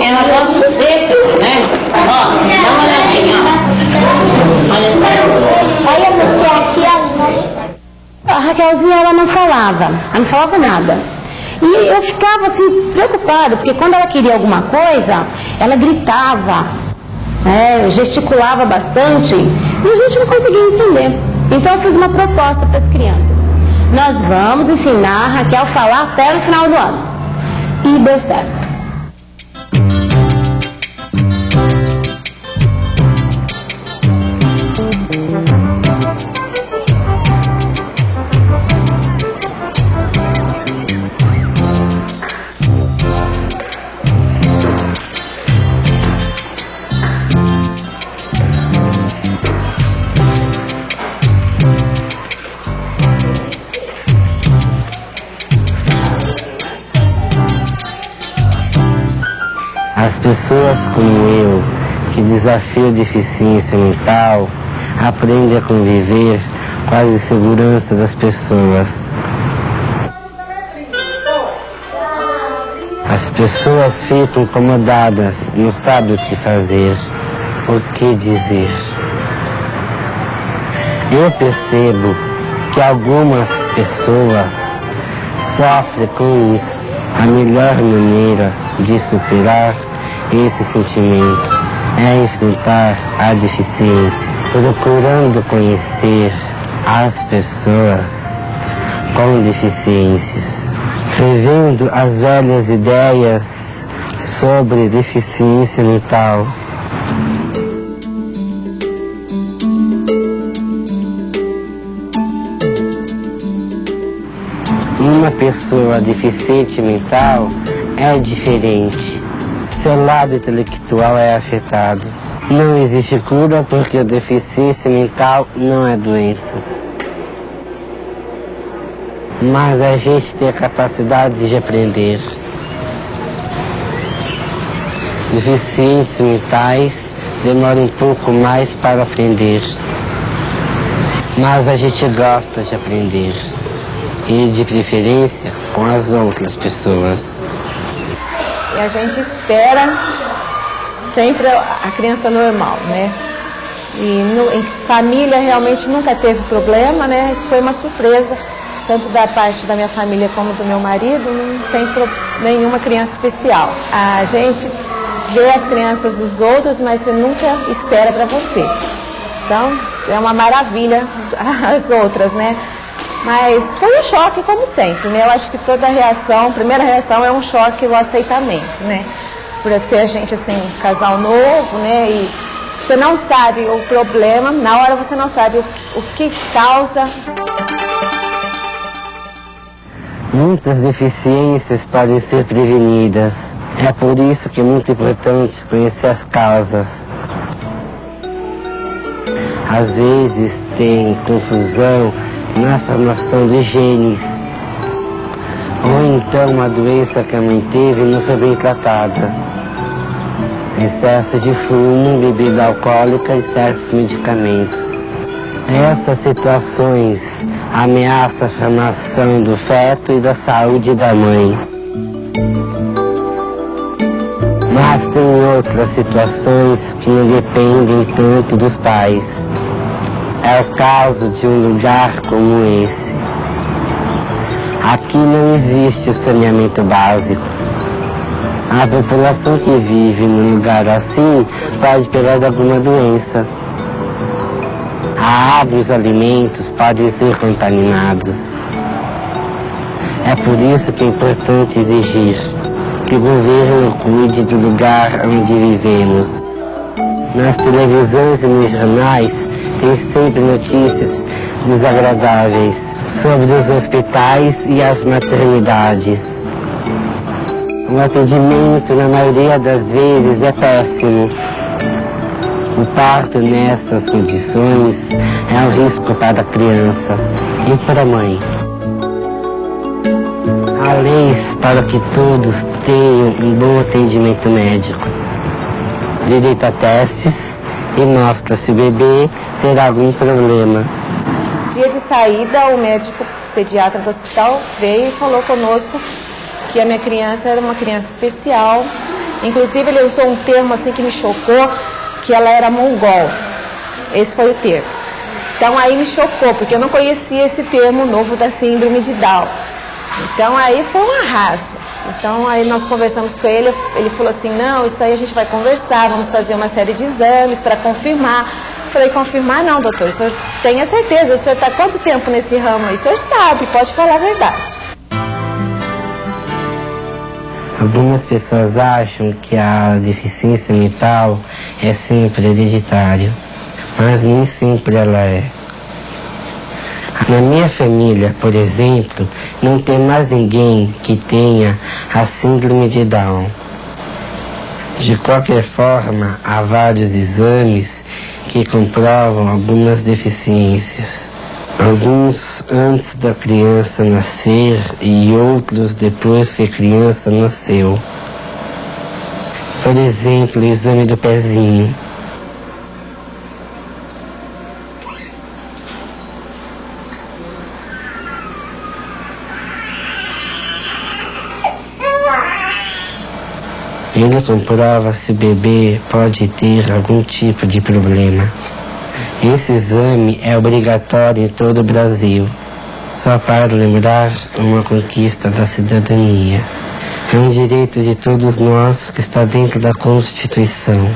Ela gosta desse, né? Ó, dá uma olhadinha, ó. Olha você aqui, ó. A Raquelzinha, ela não falava nada. E eu ficava assim, preocupada, porque quando ela queria alguma coisa, ela gritava, gesticulava bastante, e a gente não conseguia entender. Então eu fiz uma proposta para as crianças. Nós vamos ensinar a Raquel a falar até no final do ano. E deu certo. As pessoas como eu, que desafiam a deficiência mental, aprendem a conviver com as inseguranças das pessoas. As pessoas ficam incomodadas, não sabem o que fazer, o que dizer. Eu percebo que algumas pessoas sofrem com isso. A melhor maneira de superar esse sentimento é enfrentar a deficiência, procurando conhecer as pessoas com deficiências, revendo as velhas ideias sobre deficiência mental. Uma pessoa deficiente mental é diferente. Seu lado intelectual é afetado. Não existe cura porque a deficiência mental não é doença. Mas a gente tem a capacidade de aprender. Deficientes mentais demoram um pouco mais para aprender. Mas a gente gosta de aprender. E de preferência com as outras pessoas. E a gente espera sempre a criança normal, né? E em família realmente nunca teve problema, né? Isso foi uma surpresa, tanto da parte da minha família como do meu marido, não tem nenhuma criança especial. A gente vê as crianças dos outros, mas você nunca espera para você. Então, é uma maravilha as outras, né? Mas foi um choque, como sempre, né? Eu acho que toda reação, a primeira reação é um choque, o aceitamento, né? Por ser a gente, assim, um casal novo, né? E você não sabe o problema, na hora você não sabe o que causa. Muitas deficiências podem ser prevenidas. É por isso que é muito importante conhecer as causas. Às vezes tem confusão na formação de genes, ou então uma doença que a mãe teve não foi bem tratada. Excesso de fumo, bebida alcoólica e certos medicamentos. Essas situações ameaçam a formação do feto e da saúde da mãe. Mas tem outras situações que não dependem tanto dos pais. É o caso de um lugar como esse. Aqui não existe o saneamento básico. A população que vive num lugar assim pode pegar alguma doença. A água e os alimentos podem ser contaminados. É por isso que é importante exigir que o governo cuide do lugar onde vivemos. Nas televisões e nos jornais tem sempre notícias desagradáveis sobre os hospitais e as maternidades. O atendimento, na maioria das vezes, é péssimo. O parto nessas condições é um risco para a criança e para a mãe. Há leis para que todos tenham um bom atendimento médico. Direito a testes e mostra se o bebê terá algum problema. Dia de saída, o médico pediatra do hospital veio e falou conosco que a minha criança era uma criança especial. Inclusive ele usou um termo assim que me chocou, que ela era mongol. Esse foi o termo. Então aí me chocou, porque eu não conhecia esse termo novo da síndrome de Down. Então aí foi um arraso. Então aí nós conversamos com ele, ele falou assim, não, isso aí a gente vai conversar, vamos fazer uma série de exames para confirmar. Eu falei, confirmar não, doutor, o senhor tenha certeza, o senhor está há quanto tempo nesse ramo aí? O senhor sabe, pode falar a verdade. Algumas pessoas acham que a deficiência mental é sempre hereditária, mas nem sempre ela é. Na minha família, por exemplo, não tem mais ninguém que tenha a síndrome de Down. De qualquer forma, há vários exames que comprovam algumas deficiências. Alguns antes da criança nascer e outros depois que a criança nasceu. Por exemplo, o exame do pezinho. Ele comprova se o bebê pode ter algum tipo de problema. Esse exame é obrigatório em todo o Brasil. Só para lembrar uma conquista da cidadania. É um direito de todos nós que está dentro da Constituição.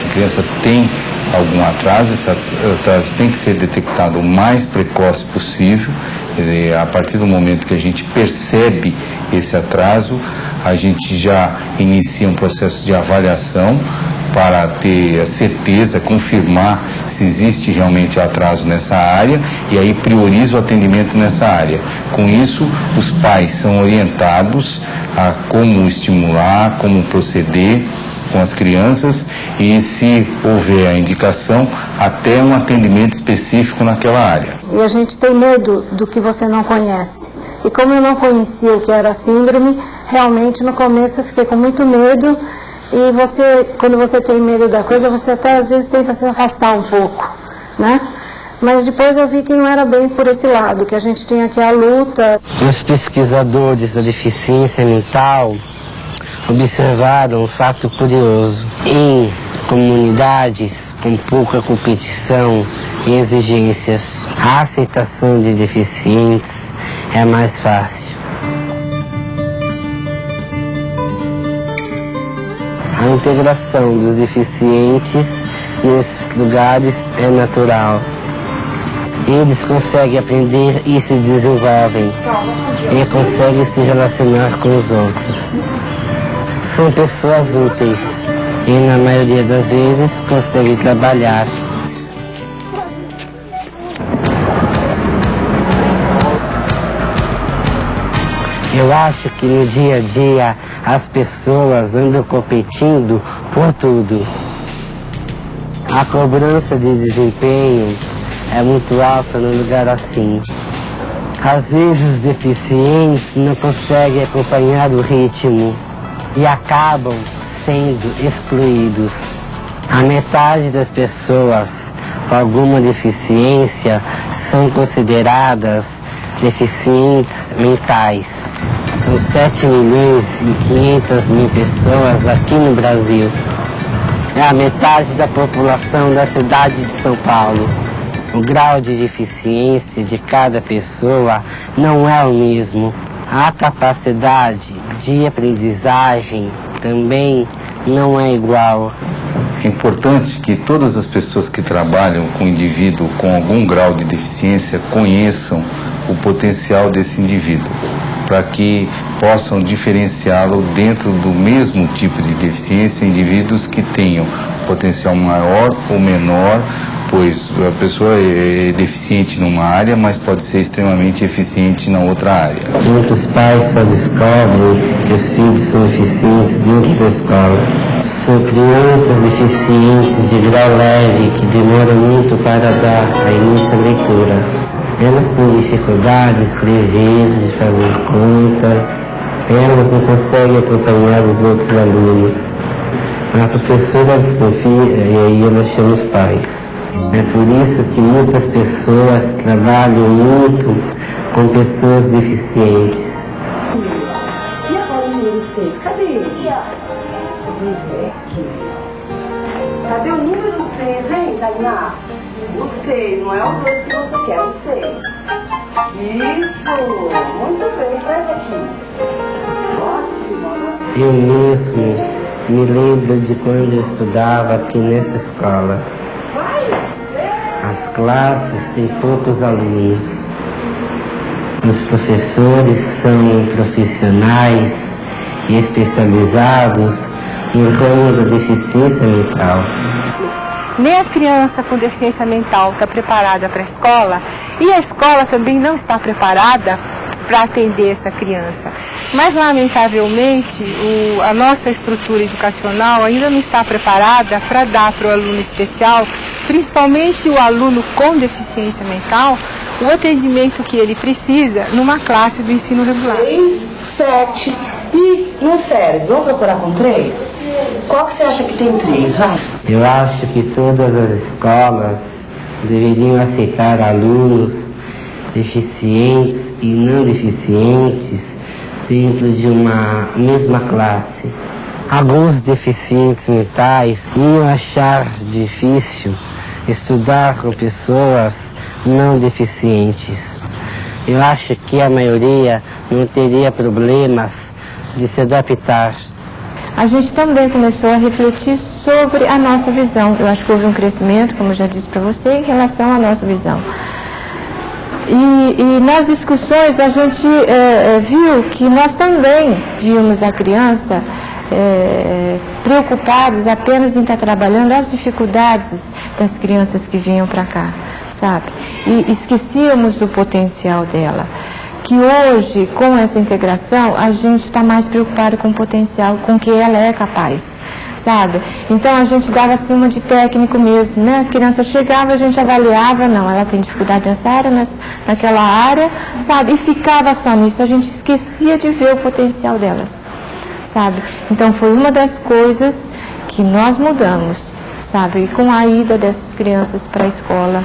A criança tem algum atraso, esse atraso tem que ser detectado o mais precoce possível. Quer dizer, a partir do momento que a gente percebe esse atraso, a gente já inicia um processo de avaliação para ter a certeza, confirmar se existe realmente atraso nessa área e aí prioriza o atendimento nessa área. Com isso, os pais são orientados a como estimular, como proceder com as crianças e, se houver a indicação, até um atendimento específico naquela área. E a gente tem medo do que você não conhece. E como eu não conhecia o que era a síndrome, realmente no começo eu fiquei com muito medo. E você, quando você tem medo da coisa, você até às vezes tenta se afastar um pouco, né? Mas depois eu vi que não era bem por esse lado, que a gente tinha aqui a luta. Os pesquisadores da deficiência mental observaram um fato curioso. Em comunidades com pouca competição e exigências, a aceitação de deficientes é mais fácil. A integração dos deficientes nesses lugares é natural. Eles conseguem aprender e se desenvolvem, e conseguem se relacionar com os outros. São pessoas úteis e, na maioria das vezes, conseguem trabalhar. Eu acho que no dia a dia as pessoas andam competindo por tudo. A cobrança de desempenho é muito alta num lugar assim. Às vezes os deficientes não conseguem acompanhar o ritmo e acabam sendo excluídos. A metade das pessoas com alguma deficiência são consideradas deficientes mentais. São 7.500.000 pessoas aqui no Brasil. É a metade da população da cidade de São Paulo. O grau de deficiência de cada pessoa não é o mesmo. A capacidade de aprendizagem também não é igual. É importante que todas as pessoas que trabalham com o indivíduo com algum grau de deficiência conheçam o potencial desse indivíduo, para que possam diferenciá-lo dentro do mesmo tipo de deficiência, indivíduos que tenham potencial maior ou menor, pois a pessoa é deficiente numa área, mas pode ser extremamente eficiente na outra área. Muitos pais só descobrem que os filhos são eficientes dentro da escola. São crianças deficientes de grau leve que demoram muito para dar a início à leitura. Elas têm dificuldade de escrever, de fazer contas. Elas não conseguem acompanhar os outros alunos. A professora desconfia e aí ela chama os pais. É por isso que muitas pessoas trabalham muito com pessoas deficientes. E agora o número 6? Cadê ele? Riveques. Cadê o número 6, hein, Tainá? O 6, não é o 2 que você quer, o 6. Isso! Muito bem, traz aqui. Ótimo! Eu mesmo me lembro de quando eu estudava aqui nessa escola. As classes têm poucos alunos. Os professores são profissionais e especializados no ramo da deficiência mental. Nem a criança com deficiência mental está preparada para a escola e a escola também não está preparada para atender essa criança. Mas, lamentavelmente, a nossa estrutura educacional ainda não está preparada para dar para o aluno especial, principalmente o aluno com deficiência mental, o atendimento que ele precisa numa classe do ensino regular. 3, 7 e no cérebro. Vamos procurar com 3? Qual que você acha que tem 3? Vai. Eu acho que todas as escolas deveriam aceitar alunos deficientes e não deficientes dentro de uma mesma classe. Alguns deficientes mentais iam achar difícil estudar com pessoas não deficientes. Eu acho que a maioria não teria problemas de se adaptar. A gente também começou a refletir sobre a nossa visão. Eu acho que houve um crescimento, como eu já disse para você, em relação à nossa visão. E nas discussões a gente viu que nós também víamos a criança preocupados apenas em estar trabalhando as dificuldades das crianças que vinham para cá, sabe? E esquecíamos do potencial dela. Que hoje, com essa integração, a gente está mais preocupado com o potencial, com o que ela é capaz, sabe? Então a gente dava acima de técnico mesmo, né? A criança chegava, a gente avaliava, não, ela tem dificuldade nessa área, naquela área, sabe? E ficava só nisso, a gente esquecia de ver o potencial delas, sabe? Então foi uma das coisas que nós mudamos, sabe? E com a ida dessas crianças para a escola,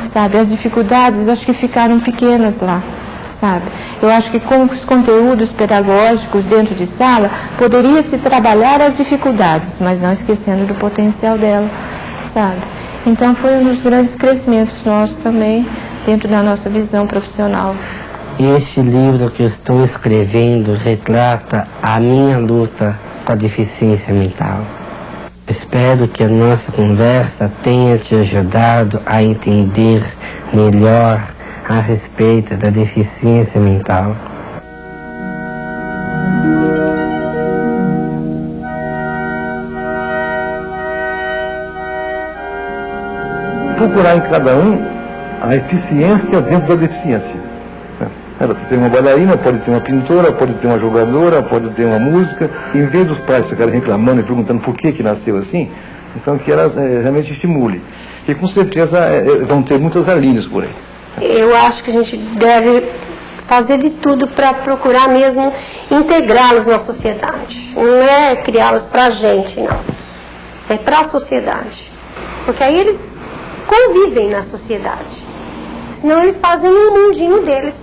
sabe? As dificuldades acho que ficaram pequenas lá. Sabe? Eu acho que com os conteúdos pedagógicos dentro de sala, poderia-se trabalhar as dificuldades, mas não esquecendo do potencial dela, sabe? Então foi um dos grandes crescimentos nossos também, dentro da nossa visão profissional. Este livro que eu estou escrevendo retrata a minha luta com a deficiência mental. Espero que a nossa conversa tenha te ajudado a entender melhor a respeito da deficiência mental. Procurar em cada um a eficiência dentro da deficiência. Ela pode ter uma bailarina, pode ter uma pintora, pode ter uma jogadora, pode ter uma música. Em vez dos pais ficarem reclamando e perguntando por que nasceu assim, então que ela realmente estimule. E com certeza vão ter muitas Alines por aí. Eu acho que a gente deve fazer de tudo para procurar mesmo integrá-los na sociedade. Não é criá-los para a gente, não. É para a sociedade. Porque aí eles convivem na sociedade. Senão eles fazem um mundinho deles.